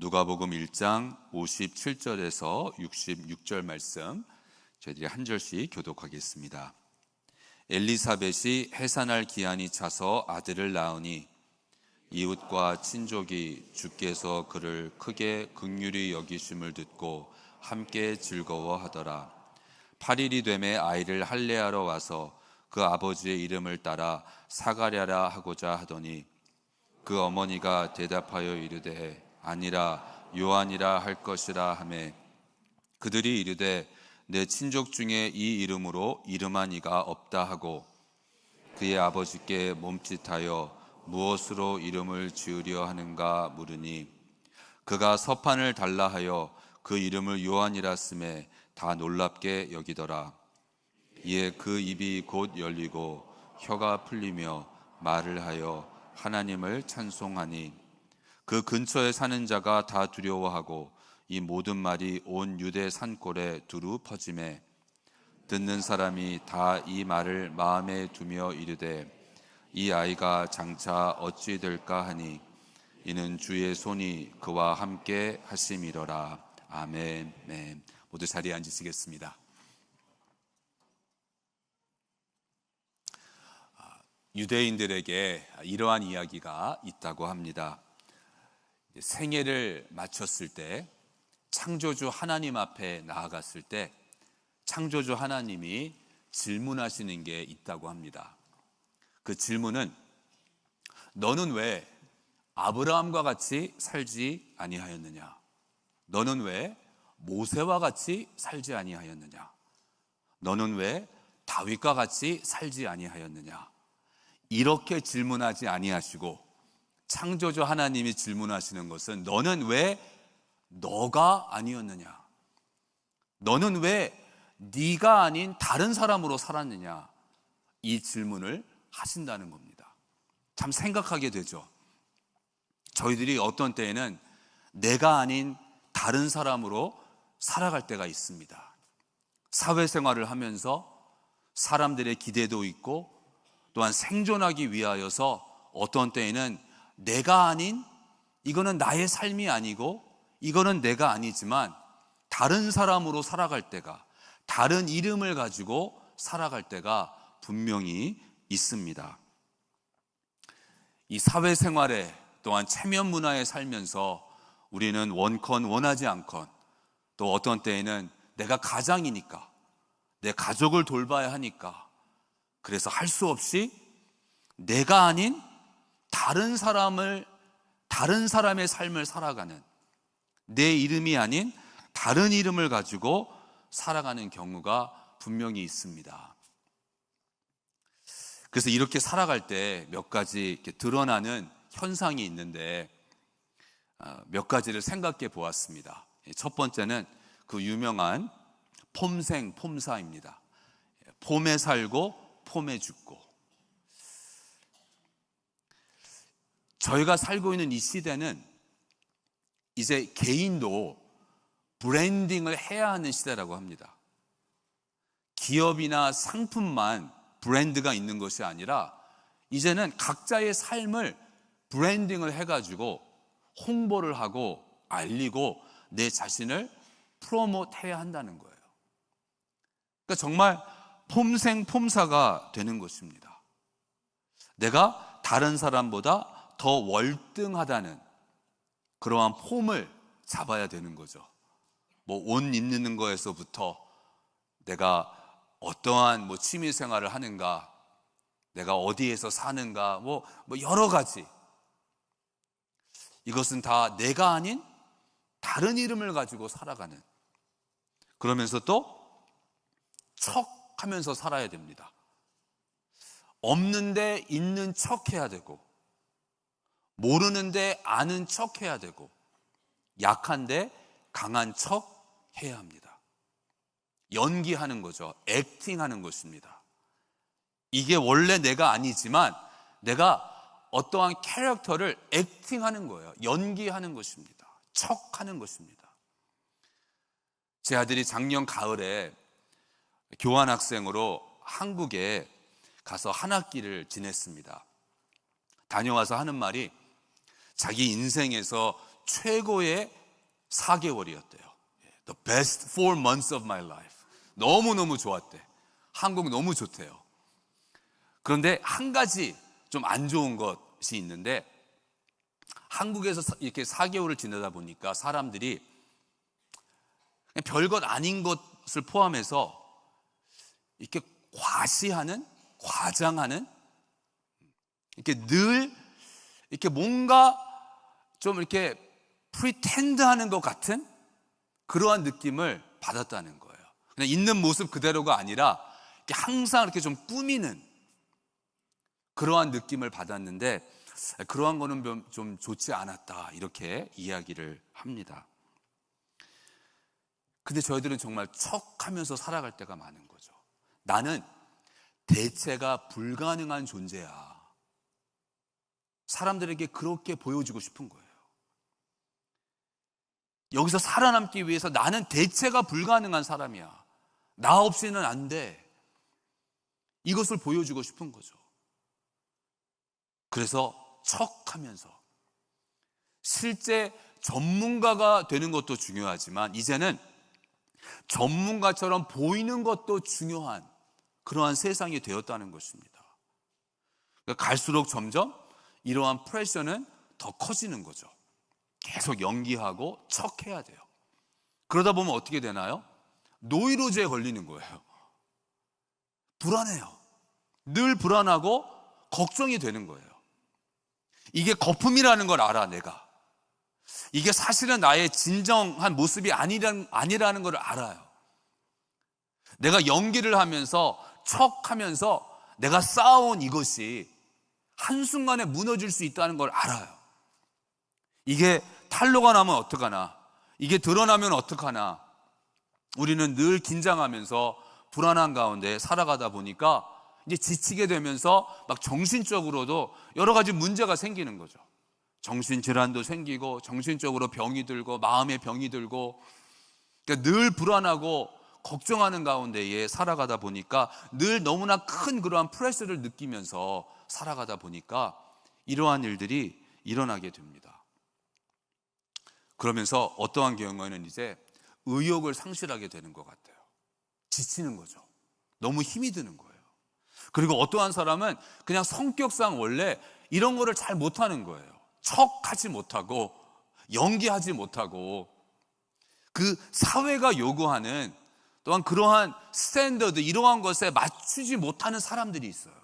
누가복음 1장 57절에서 66절 말씀 저희들이 한 절씩 교독하겠습니다. 엘리사벳이 해산할 기한이 차서 아들을 낳으니 이웃과 친족이 주께서 그를 크게 긍휼히 여기심을 듣고 함께 즐거워하더라. 8일이 되매 아이를 할례하러 와서 그 아버지의 이름을 따라 사가랴라 하고자 하더니 그 어머니가 대답하여 이르되 아니라 요한이라 할 것이라 하매 그들이 이르되 내 친족 중에 이 이름으로 이름한 이가 없다 하고 그의 아버지께 몸짓하여 무엇으로 이름을 지으려 하는가 물으니 그가 서판을 달라 하여 그 이름을 요한이라 쓰매 다 놀랍게 여기더라. 이에 그 입이 곧 열리고 혀가 풀리며 말을 하여 하나님을 찬송하니 그 근처에 사는 자가 다 두려워하고 이 모든 말이 온 유대 산골에 두루 퍼지매 듣는 사람이 다 이 말을 마음에 두며 이르되 이 아이가 장차 어찌 될까 하니 이는 주의 손이 그와 함께 하심이로라. 아멘. 네. 모두 자리에 앉으시겠습니다. 유대인들에게 이러한 이야기가 있다고 합니다. 생애를 마쳤을 때 창조주 하나님 앞에 나아갔을 때 창조주 하나님이 질문하시는 게 있다고 합니다. 그 질문은 너는 왜 아브라함과 같이 살지 아니하였느냐? 너는 왜 모세와 같이 살지 아니하였느냐? 너는 왜 다윗과 같이 살지 아니하였느냐? 이렇게 질문하지 아니하시고 창조주 하나님이 질문하시는 것은 너는 왜 너가 아니었느냐? 너는 왜 네가 아닌 다른 사람으로 살았느냐? 이 질문을 하신다는 겁니다. 참 생각하게 되죠. 저희들이 어떤 때에는 내가 아닌 다른 사람으로 살아갈 때가 있습니다. 사회생활을 하면서 사람들의 기대도 있고 또한 생존하기 위하여서 어떤 때에는 내가 아닌, 이거는 나의 삶이 아니고 이거는 내가 아니지만 다른 사람으로 살아갈 때가, 다른 이름을 가지고 살아갈 때가 분명히 있습니다. 이 사회생활에 또한 체면 문화에 살면서 우리는 원컨 원하지 않건 또 어떤 때에는 내가 가장이니까 내 가족을 돌봐야 하니까 그래서 할 수 없이 내가 아닌 다른 사람의 삶을 살아가는, 내 이름이 아닌 다른 이름을 가지고 살아가는 경우가 분명히 있습니다. 그래서 이렇게 살아갈 때 몇 가지 이렇게 드러나는 현상이 있는데 몇 가지를 생각해 보았습니다. 첫 번째는 그 유명한 폼생 폼사입니다. 폼에 살고 폼에 죽고. 저희가 살고 있는 이 시대는 이제 개인도 브랜딩을 해야 하는 시대라고 합니다. 기업이나 상품만 브랜드가 있는 것이 아니라 이제는 각자의 삶을 브랜딩을 해가지고 홍보를 하고 알리고 내 자신을 프로모트해야 한다는 거예요. 그러니까 정말 폼생 폼사가 되는 것입니다. 내가 다른 사람보다 더 월등하다는 그러한 폼을 잡아야 되는 거죠. 뭐 옷 입는 거에서부터 내가 어떠한 취미 생활을 하는가, 내가 어디에서 사는가, 여러 가지. 이것은 다 내가 아닌 다른 이름을 가지고 살아가는, 그러면서 또 척 하면서 살아야 됩니다. 없는데 있는 척 해야 되고, 모르는데 아는 척 해야 되고, 약한데 강한 척 해야 합니다. 연기하는 거죠. 액팅하는 것입니다. 이게 원래 내가 아니지만 내가 어떠한 캐릭터를 액팅하는 거예요. 연기하는 것입니다. 척하는 것입니다. 제 아들이 작년 가을에 교환학생으로 한국에 가서 한 학기를 지냈습니다. 다녀와서 하는 말이 자기 인생에서 최고의 4개월이었대요. The best 4 months of my life. 너무너무 좋았대. 한국 너무 좋대요. 그런데 한 가지 좀 안 좋은 것이 있는데, 한국에서 이렇게 4개월을 지내다 보니까 사람들이 그냥 별것 아닌 것을 포함해서 이렇게 과시하는, 과장하는, 이렇게 늘 이렇게 뭔가 좀 이렇게 프리텐드 하는 것 같은 그러한 느낌을 받았다는 거예요. 그냥 있는 모습 그대로가 아니라 이렇게 항상 이렇게 좀 꾸미는 그러한 느낌을 받았는데, 그러한 거는 좀 좋지 않았다, 이렇게 이야기를 합니다. 근데 저희들은 정말 척하면서 살아갈 때가 많은 거죠. 나는 대체가 불가능한 존재야. 사람들에게 그렇게 보여주고 싶은 거예요. 여기서 살아남기 위해서 나는 대체가 불가능한 사람이야. 나 없이는 안 돼. 이것을 보여주고 싶은 거죠. 그래서 척하면서, 실제 전문가가 되는 것도 중요하지만 이제는 전문가처럼 보이는 것도 중요한 그러한 세상이 되었다는 것입니다. 그러니까 갈수록 점점 이러한 프레셔는 더 커지는 거죠. 계속 연기하고 척해야 돼요. 그러다 보면 어떻게 되나요? 노이로제에 걸리는 거예요. 불안해요. 늘 불안하고 걱정이 되는 거예요. 이게 거품이라는 걸 알아, 내가. 이게 사실은 나의 진정한 모습이 아니라는 걸 알아요. 내가 연기를 하면서, 척하면서 내가 쌓아온 이것이 한순간에 무너질 수 있다는 걸 알아요. 이게 탄로가 나면 어떡하나, 이게 드러나면 어떡하나, 우리는 늘 긴장하면서 불안한 가운데 살아가다 보니까 이제 지치게 되면서 막 정신적으로도 여러 가지 문제가 생기는 거죠. 정신질환도 생기고, 정신적으로 병이 들고, 마음의 병이 들고, 그러니까 늘 불안하고 걱정하는 가운데에 살아가다 보니까 늘 너무나 큰 그러한 프레셔를 느끼면서 살아가다 보니까 이러한 일들이 일어나게 됩니다. 그러면서 어떠한 경우에는 이제 의욕을 상실하게 되는 것 같아요. 지치는 거죠. 너무 힘이 드는 거예요. 그리고 어떠한 사람은 그냥 성격상 원래 이런 거를 잘 못하는 거예요. 척하지 못하고, 연기하지 못하고, 그 사회가 요구하는 또한 그러한 스탠더드, 이러한 것에 맞추지 못하는 사람들이 있어요.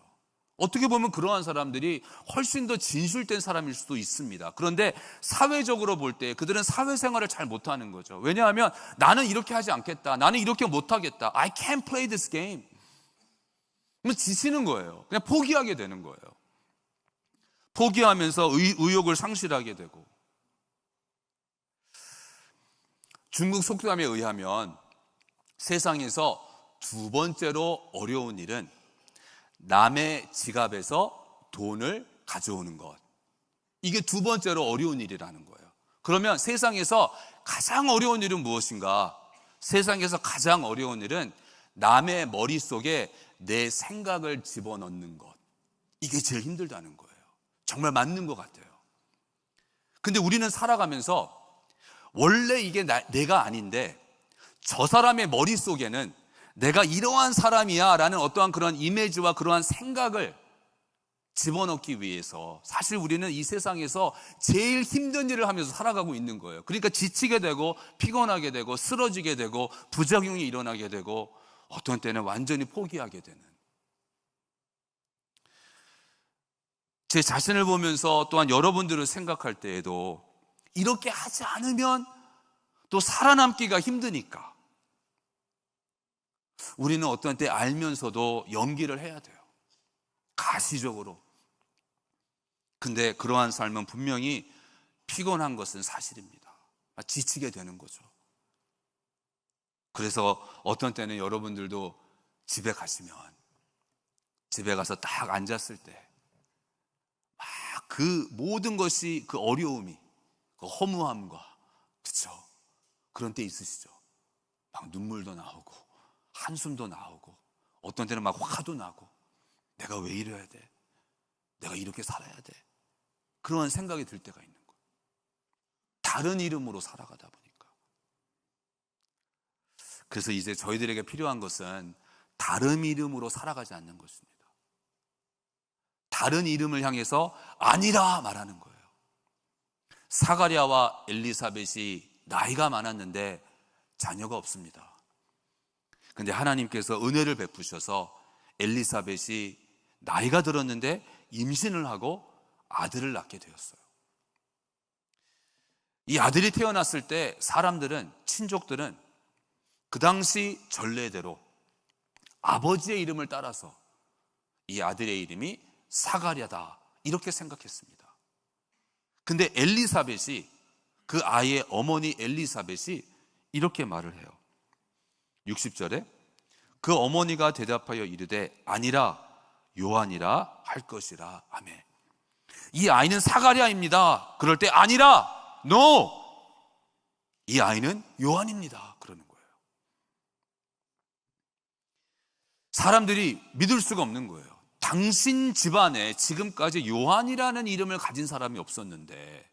어떻게 보면 그러한 사람들이 훨씬 더 진실된 사람일 수도 있습니다. 그런데 사회적으로 볼 때 그들은 사회생활을 잘 못하는 거죠. 왜냐하면 나는 이렇게 하지 않겠다, 나는 이렇게 못하겠다, I can't play this game. 그러면 지치는 거예요. 그냥 포기하게 되는 거예요. 포기하면서 의욕을 상실하게 되고, 중국 속담에 의하면 세상에서 두 번째로 어려운 일은 남의 지갑에서 돈을 가져오는 것, 이게 두 번째로 어려운 일이라는 거예요. 그러면 세상에서 가장 어려운 일은 무엇인가? 세상에서 가장 어려운 일은 남의 머릿속에 내 생각을 집어넣는 것, 이게 제일 힘들다는 거예요. 정말 맞는 것 같아요. 근데 우리는 살아가면서 원래 이게 내가 아닌데 저 사람의 머릿속에는 내가 이러한 사람이야 라는 어떠한 그런 이미지와 그러한 생각을 집어넣기 위해서 사실 우리는 이 세상에서 제일 힘든 일을 하면서 살아가고 있는 거예요. 그러니까 지치게 되고, 피곤하게 되고, 쓰러지게 되고, 부작용이 일어나게 되고, 어떤 때는 완전히 포기하게 되는, 제 자신을 보면서 또한 여러분들을 생각할 때에도 이렇게 하지 않으면 또 살아남기가 힘드니까 우리는 어떤 때 알면서도 연기를 해야 돼요. 가시적으로. 근데 그러한 삶은 분명히 피곤한 것은 사실입니다. 지치게 되는 거죠. 그래서 어떤 때는 여러분들도 집에 가시면, 집에 가서 딱 앉았을 때 막 그 모든 것이, 그 어려움이, 그 허무함과, 그렇죠, 그런 때 있으시죠? 막 눈물도 나오고 한숨도 나오고, 어떤 때는 막 화도 나고, 내가 왜 이래야 돼? 내가 이렇게 살아야 돼? 그런 생각이 들 때가 있는 거예요. 다 다른 이름으로 살아가다 보니까. 그래서 이제 저희들에게 필요한 것은 다른 이름으로 살아가지 않는 것입니다. 다른 이름을 향해서 아니라 말하는 거예요. 사가랴와 엘리사벳이 나이가 많았는데 자녀가 없습니다. 근데 하나님께서 은혜를 베푸셔서 엘리사벳이 나이가 들었는데 임신을 하고 아들을 낳게 되었어요. 이 아들이 태어났을 때 사람들은, 친족들은 그 당시 전례대로 아버지의 이름을 따라서 이 아들의 이름이 사가랴다 이렇게 생각했습니다. 근데 엘리사벳이, 그 아이의 어머니 엘리사벳이 이렇게 말을 해요. 60절에 그 어머니가 대답하여 이르되 아니라 요한이라 할 것이라 아멘. 이 아이는 사가랴입니다. 그럴 때 아니라 NO! 이 아이는 요한입니다. 그러는 거예요. 사람들이 믿을 수가 없는 거예요. 당신 집안에 지금까지 요한이라는 이름을 가진 사람이 없었는데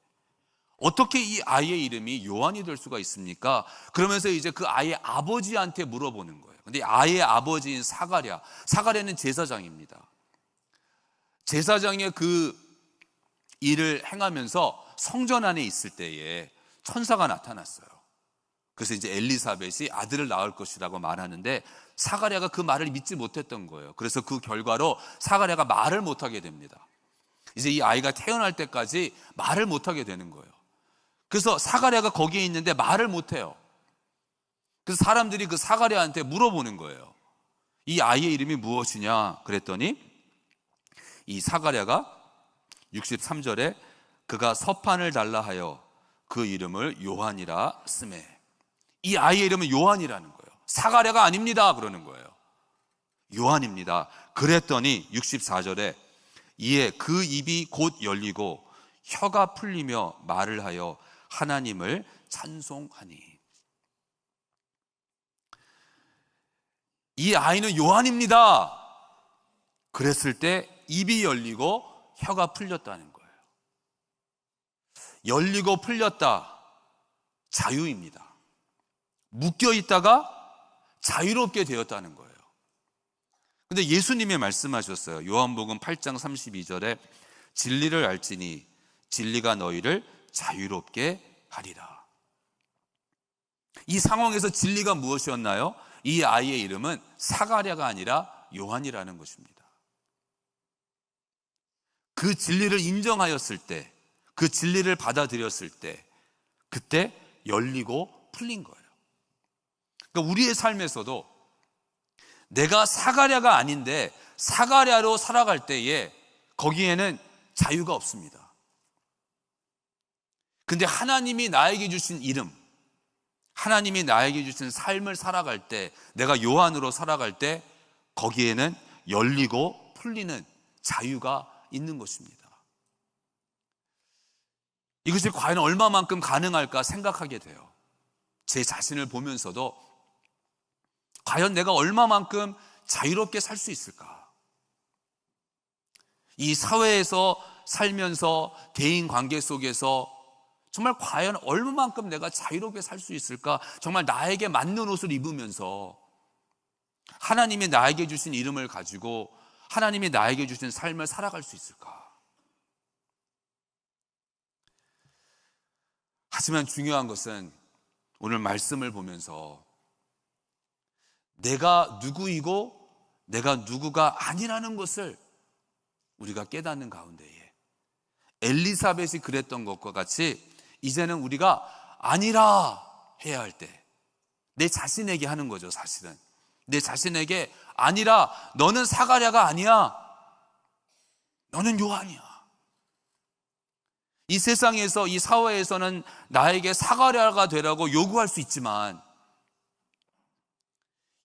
어떻게 이 아이의 이름이 요한이 될 수가 있습니까? 그러면서 이제 그 아이의 아버지한테 물어보는 거예요. 근데 아이의 아버지인 사가랴는 제사장입니다. 제사장의 그 일을 행하면서 성전 안에 있을 때에 천사가 나타났어요. 그래서 이제 엘리사벳이 아들을 낳을 것이라고 말하는데 사가랴가 그 말을 믿지 못했던 거예요. 그래서 그 결과로 사가랴가 말을 못하게 됩니다. 이제 이 아이가 태어날 때까지 말을 못하게 되는 거예요. 그래서 사가랴가 거기에 있는데 말을 못해요. 그래서 사람들이 그 사가랴한테 물어보는 거예요. 이 아이의 이름이 무엇이냐 그랬더니 이 사가랴가 63절에 그가 서판을 달라 하여 그 이름을 요한이라 쓰매. 이 아이의 이름은 요한이라는 거예요. 사가랴가 아닙니다 그러는 거예요. 요한입니다. 그랬더니 64절에 이에 그 입이 곧 열리고 혀가 풀리며 말을 하여 하나님을 찬송하니. 이 아이는 요한입니다 그랬을 때 입이 열리고 혀가 풀렸다는 거예요. 열리고 풀렸다, 자유입니다. 묶여 있다가 자유롭게 되었다는 거예요. 근데 예수님이 말씀하셨어요. 요한복음 8장 32절에 진리를 알지니 진리가 너희를 자유롭게 하리라. 이 상황에서 진리가 무엇이었나요? 이 아이의 이름은 사가랴가 아니라 요한이라는 것입니다. 그 진리를 인정하였을 때, 그 진리를 받아들였을 때, 그때 열리고 풀린 거예요. 그러니까 우리의 삶에서도 내가 사가랴가 아닌데 사가랴로 살아갈 때에 거기에는 자유가 없습니다. 근데 하나님이 나에게 주신 이름, 하나님이 나에게 주신 삶을 살아갈 때, 내가 요한으로 살아갈 때 거기에는 열리고 풀리는 자유가 있는 것입니다. 이것이 과연 얼마만큼 가능할까 생각하게 돼요. 제 자신을 보면서도 과연 내가 얼마만큼 자유롭게 살 수 있을까? 이 사회에서 살면서 대인 관계 속에서 정말 과연 얼마만큼 내가 자유롭게 살 수 있을까? 정말 나에게 맞는 옷을 입으면서 하나님이 나에게 주신 이름을 가지고 하나님이 나에게 주신 삶을 살아갈 수 있을까? 하지만 중요한 것은 오늘 말씀을 보면서 내가 누구이고 내가 누구가 아니라는 것을 우리가 깨닫는 가운데에 엘리사벳이 그랬던 것과 같이 이제는 우리가 아니라 해야 할 때 내 자신에게 하는 거죠. 사실은 내 자신에게 아니라 너는 사가랴가 아니야, 너는 요한이야. 이 세상에서, 이 사회에서는 나에게 사가랴가 되라고 요구할 수 있지만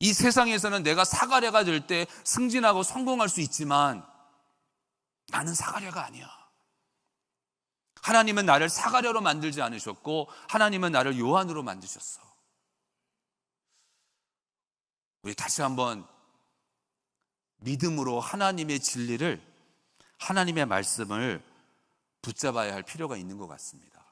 이 세상에서는 내가 사가랴가 될 때 승진하고 성공할 수 있지만 나는 사가랴가 아니야. 하나님은 나를 사가랴로 만들지 않으셨고 하나님은 나를 요한으로 만드셨어. 우리 다시 한번 믿음으로 하나님의 진리를, 하나님의 말씀을 붙잡아야 할 필요가 있는 것 같습니다.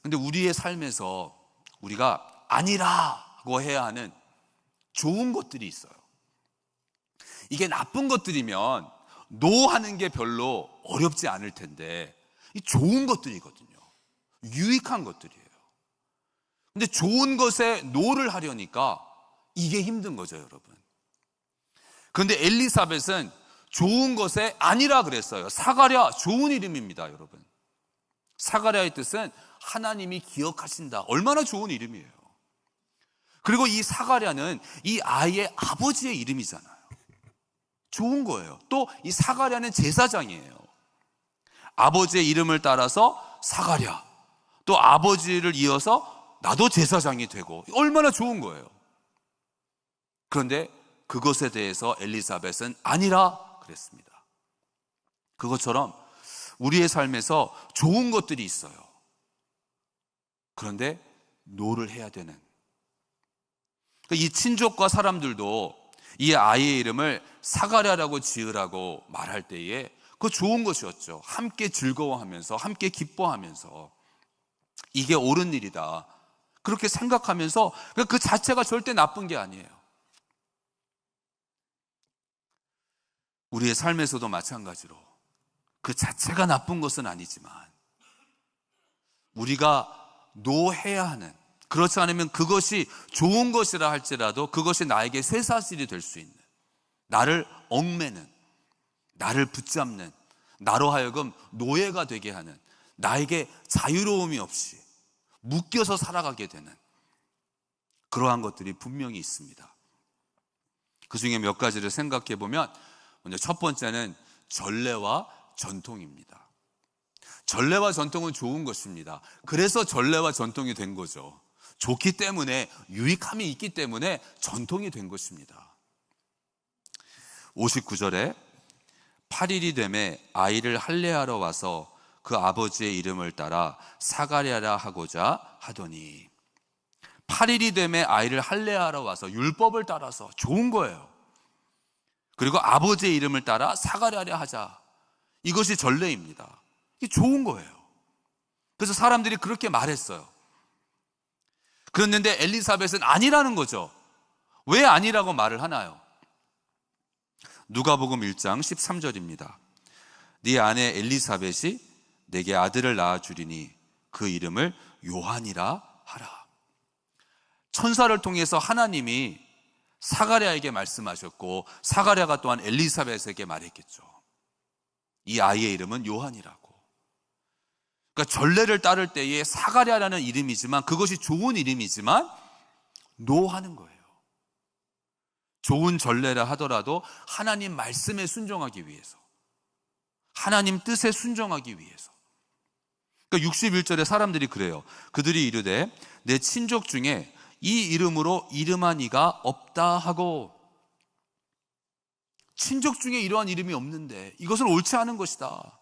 근데 우리의 삶에서 우리가 아니라고 해야 하는 좋은 것들이 있어요. 이게 나쁜 것들이면 노 하는 게 별로 어렵지 않을 텐데, 이 좋은 것들이거든요. 유익한 것들이에요. 근데 좋은 것에 노를 하려니까 이게 힘든 거죠, 여러분. 그런데 엘리사벳은 좋은 것에 아니라 그랬어요. 사가랴, 좋은 이름입니다, 여러분. 사가랴의 뜻은 하나님이 기억하신다. 얼마나 좋은 이름이에요. 그리고 이 사가랴는 이 아이의 아버지의 이름이잖아요. 좋은 거예요. 또 이 사가랴는 제사장이에요. 아버지의 이름을 따라서 사가랴, 또 아버지를 이어서 나도 제사장이 되고, 얼마나 좋은 거예요. 그런데 그것에 대해서 엘리사벳은 아니라 그랬습니다. 그것처럼 우리의 삶에서 좋은 것들이 있어요. 그런데 노를 해야 되는, 이 친족과 사람들도 이 아이의 이름을 사가랴라고 지으라고 말할 때에 그거 좋은 것이었죠. 함께 즐거워하면서, 함께 기뻐하면서 이게 옳은 일이다, 그렇게 생각하면서, 그 자체가 절대 나쁜 게 아니에요. 우리의 삶에서도 마찬가지로 그 자체가 나쁜 것은 아니지만 우리가 노해야 하는, 그렇지 않으면 그것이 좋은 것이라 할지라도 그것이 나에게 쇠사슬이 될 수 있는, 나를 얽매는, 나를 붙잡는, 나로 하여금 노예가 되게 하는, 나에게 자유로움이 없이 묶여서 살아가게 되는 그러한 것들이 분명히 있습니다. 그 중에 몇 가지를 생각해 보면, 먼저 첫 번째는 전례와 전통입니다. 전례와 전통은 좋은 것입니다. 그래서 전례와 전통이 된 거죠. 좋기 때문에, 유익함이 있기 때문에 전통이 된 것입니다. 59절에 8일이 되매 아이를 할례하러 와서 그 아버지의 이름을 따라 사가랴라 하고자 하더니, 8일이 되매 아이를 할례하러 와서, 율법을 따라서, 좋은 거예요. 그리고 아버지의 이름을 따라 사가랴라 하자, 이것이 전례입니다. 이게 좋은 거예요. 그래서 사람들이 그렇게 말했어요. 그랬는데 엘리사벳은 아니라는 거죠. 왜 아니라고 말을 하나요? 누가복음 1장 13절입니다. 네 아내 엘리사벳이 내게 아들을 낳아주리니 그 이름을 요한이라 하라. 천사를 통해서 하나님이 사가랴에게 말씀하셨고, 사가랴가 또한 엘리사벳에게 말했겠죠. 이 아이의 이름은 요한이라고. 그러니까 전례를 따를 때에 사가랴라는 이름이지만, 그것이 좋은 이름이지만 노하는 거예요. 좋은 전례라 하더라도 하나님 말씀에 순종하기 위해서, 하나님 뜻에 순종하기 위해서. 그러니까 61절에 사람들이 그래요. 그들이 이르되 내 친족 중에 이 이름으로 이름한 이가 없다 하고, 친족 중에 이러한 이름이 없는데 이것은 옳지 않은 것이다.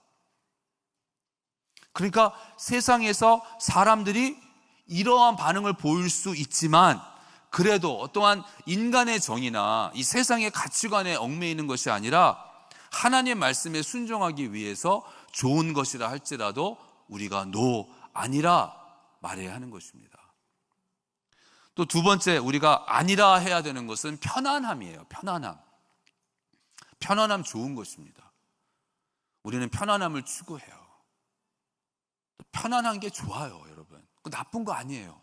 그러니까 세상에서 사람들이 이러한 반응을 보일 수 있지만, 그래도 어떠한 인간의 정의나 이 세상의 가치관에 얽매이는 것이 아니라 하나님의 말씀에 순종하기 위해서 좋은 것이라 할지라도 우리가 노, 아니라 말해야 하는 것입니다. 또 두 번째, 우리가 아니라 해야 되는 것은 편안함이에요. 편안함. 편안함 좋은 것입니다. 우리는 편안함을 추구해요. 편안한 게 좋아요, 여러분. 나쁜 거 아니에요.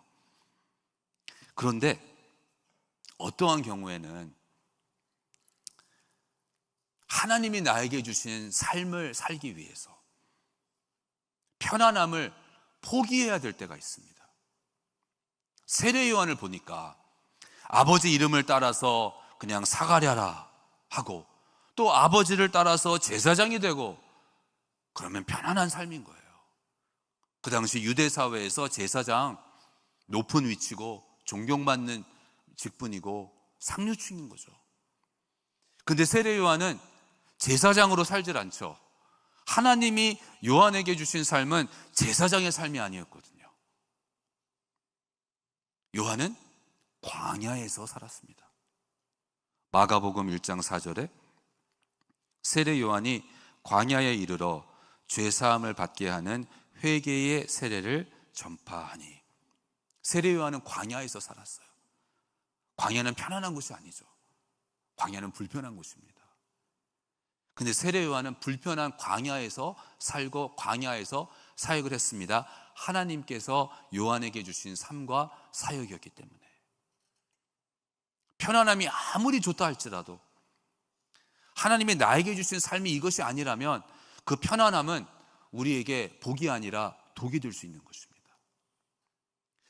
그런데 어떠한 경우에는 하나님이 나에게 주신 삶을 살기 위해서 편안함을 포기해야 될 때가 있습니다. 세례 요한을 보니까 아버지 이름을 따라서 그냥 사가랴라 하고, 또 아버지를 따라서 제사장이 되고, 그러면 편안한 삶인 거예요. 그 당시 유대 사회에서 제사장 높은 위치고 존경받는 직분이고 상류층인 거죠. 근데 세례 요한은 제사장으로 살질 않죠. 하나님이 요한에게 주신 삶은 제사장의 삶이 아니었거든요. 요한은 광야에서 살았습니다. 마가복음 1장 4절에 세례 요한이 광야에 이르러 죄사함을 받게 하는 회개의 세례를 전파하니. 세례 요한은 광야에서 살았어요. 광야는 편안한 곳이 아니죠. 광야는 불편한 곳입니다. 근데 세례 요한은 불편한 광야에서 살고 광야에서 사역을 했습니다. 하나님께서 요한에게 주신 삶과 사역이었기 때문에. 편안함이 아무리 좋다 할지라도 하나님이 나에게 주신 삶이 이것이 아니라면 그 편안함은 우리에게 복이 아니라 독이 될 수 있는 것입니다.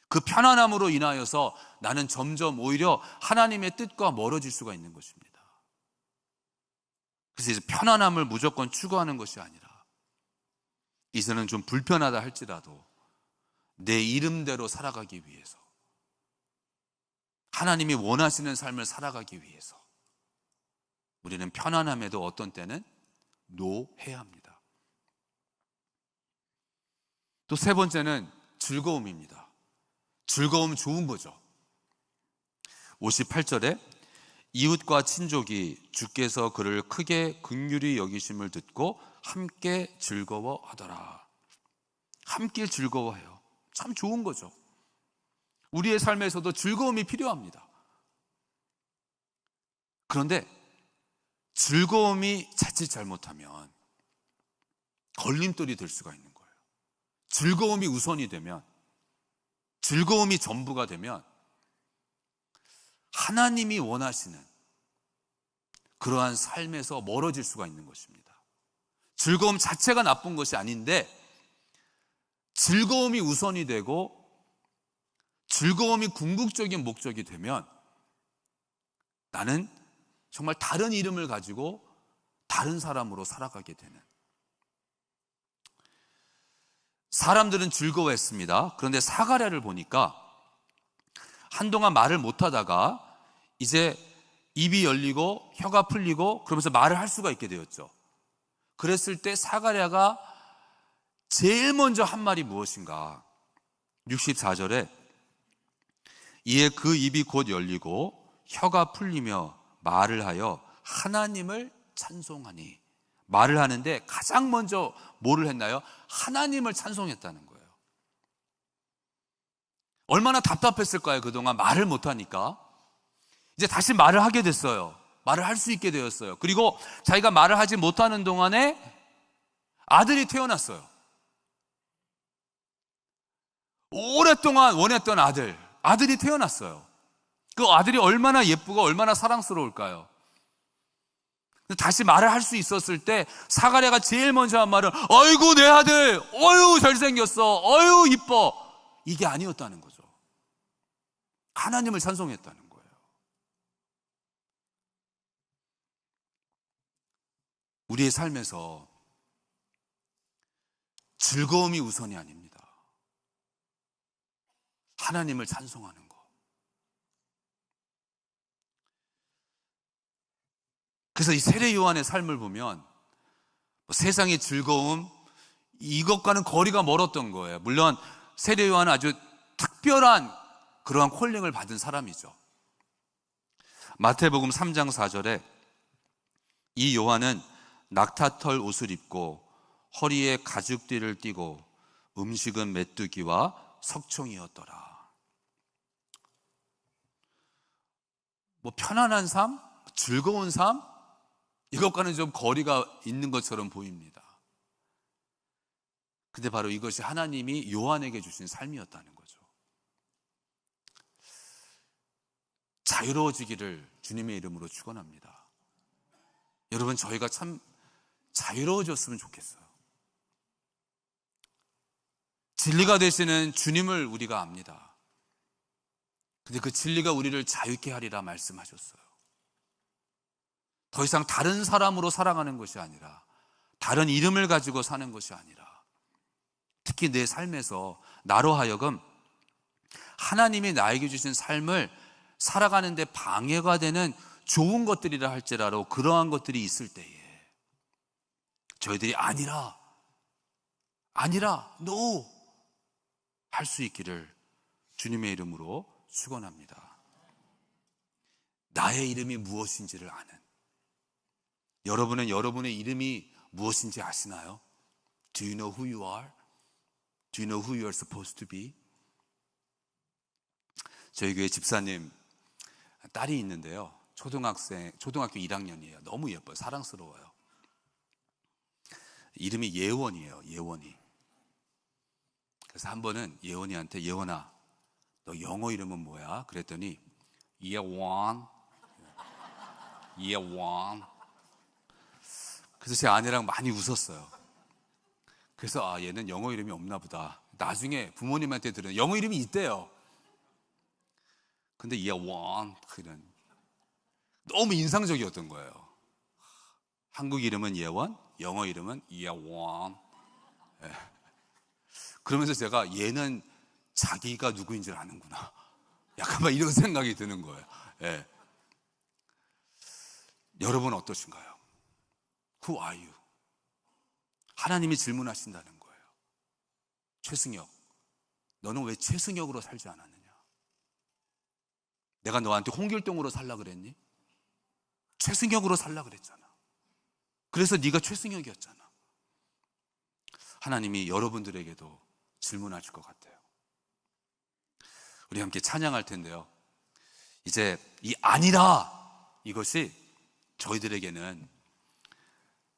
그 편안함으로 인하여서 나는 점점 오히려 하나님의 뜻과 멀어질 수가 있는 것입니다. 그래서 이제 편안함을 무조건 추구하는 것이 아니라 이제는 좀 불편하다 할지라도 내 이름대로 살아가기 위해서, 하나님이 원하시는 삶을 살아가기 위해서 우리는 편안함에도 어떤 때는 노해야 합니다. 또 세 번째는 즐거움입니다. 즐거움 좋은 거죠. 58절에 이웃과 친족이 주께서 그를 크게 긍휼히 여기심을 듣고 함께 즐거워하더라. 함께 즐거워해요. 참 좋은 거죠. 우리의 삶에서도 즐거움이 필요합니다. 그런데 즐거움이 자칫 잘못하면 걸림돌이 될 수가 있는 거예요. 즐거움이 우선이 되면, 즐거움이 전부가 되면 하나님이 원하시는 그러한 삶에서 멀어질 수가 있는 것입니다. 즐거움 자체가 나쁜 것이 아닌데 즐거움이 우선이 되고 즐거움이 궁극적인 목적이 되면 나는 정말 다른 이름을 가지고 다른 사람으로 살아가게 되는. 사람들은 즐거워했습니다. 그런데 사가랴를 보니까 한동안 말을 못하다가 이제 입이 열리고 혀가 풀리고 그러면서 말을 할 수가 있게 되었죠. 그랬을 때 사가랴가 제일 먼저 한 말이 무엇인가? 64절에 이에 그 입이 곧 열리고 혀가 풀리며 말을 하여 하나님을 찬송하니. 말을 하는데 가장 먼저 뭐를 했나요? 하나님을 찬송했다는 거예요. 얼마나 답답했을까요? 그동안 말을 못하니까. 이제 다시 말을 하게 됐어요. 말을 할 수 있게 되었어요. 그리고 자기가 말을 하지 못하는 동안에 아들이 태어났어요. 오랫동안 원했던 아들이 태어났어요. 그 아들이 얼마나 예쁘고 얼마나 사랑스러울까요? 다시 말을 할 수 있었을 때 사가랴가 제일 먼저 한 말은 어이구 내 아들, 어유 잘생겼어, 어유 이뻐, 이게 아니었다는 거죠. 하나님을 찬송했다는 거예요. 우리의 삶에서 즐거움이 우선이 아닙니다. 하나님을 찬송하는 것. 그래서 이 세례 요한의 삶을 보면 세상의 즐거움 이것과는 거리가 멀었던 거예요. 물론 세례 요한은 아주 특별한 그러한 콜링을 받은 사람이죠. 마태복음 3장 4절에 이 요한은 낙타털 옷을 입고 허리에 가죽띠를 띠고 음식은 메뚜기와 석청이었더라. 뭐 편안한 삶, 즐거운 삶, 이것과는 좀 거리가 있는 것처럼 보입니다. 근데 바로 이것이 하나님이 요한에게 주신 삶이었다는 거죠. 자유로워지기를 주님의 이름으로 축원합니다. 여러분, 저희가 참 자유로워졌으면 좋겠어요. 진리가 되시는 주님을 우리가 압니다. 근데 그 진리가 우리를 자유케 하리라 말씀하셨어요. 더 이상 다른 사람으로 살아가는 것이 아니라, 다른 이름을 가지고 사는 것이 아니라, 특히 내 삶에서 나로 하여금 하나님이 나에게 주신 삶을 살아가는데 방해가 되는 좋은 것들이라 할지라도 그러한 것들이 있을 때에 저희들이 아니라 no 할 수 있기를 주님의 이름으로 축원합니다. 나의 이름이 무엇인지를 아는, 여러분은 여러분의 이름이 무엇인지 아시나요? Do you know who you are? Do you know who you are supposed to be? 저희 교회 집사님 딸이 있는데요. 초등학교 1학년이에요. 너무 예뻐요. 사랑스러워요. 이름이 예원이에요. 예원이. 그래서 한 번은 예원이한테 예원아, 너 영어 이름은 뭐야? 그랬더니 예원. 예원. 그래서 제 아내랑 많이 웃었어요. 그래서 얘는 영어 이름이 없나 보다. 나중에 부모님한테 들은 영어 이름이 있대요. 근데 예원 너무 인상적이었던 거예요. 한국 이름은 예원, 영어 이름은 예원. 예. 그러면서 제가 얘는 자기가 누구인 줄 아는구나. 약간 막 이런 생각이 드는 거예요. 예. 여러분 어떠신가요? Who are you? 하나님이 질문하신다는 거예요. 최승혁, 너는 왜 최승혁으로 살지 않았느냐? 내가 너한테 홍길동으로 살라 그랬니? 최승혁으로 살라 그랬잖아. 그래서 네가 최승혁이었잖아. 하나님이 여러분들에게도 질문하실 것 같아요. 우리 함께 찬양할 텐데요. 이제 이 아니라 이것이 저희들에게는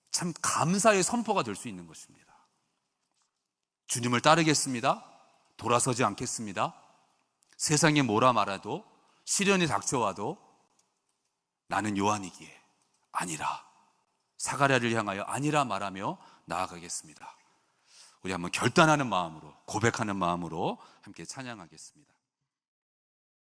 참 감사의 선포가 될 수 있는 것입니다. 주님을 따르겠습니다. 돌아서지 않겠습니다. 세상에 뭐라 말해도 시련이 닥쳐와도 나는 요한이기에 아니라, 사가랴를 향하여 아니라 말하며 나아가겠습니다. 우리 한번 결단하는 마음으로, 고백하는 마음으로 함께 찬양하겠습니다.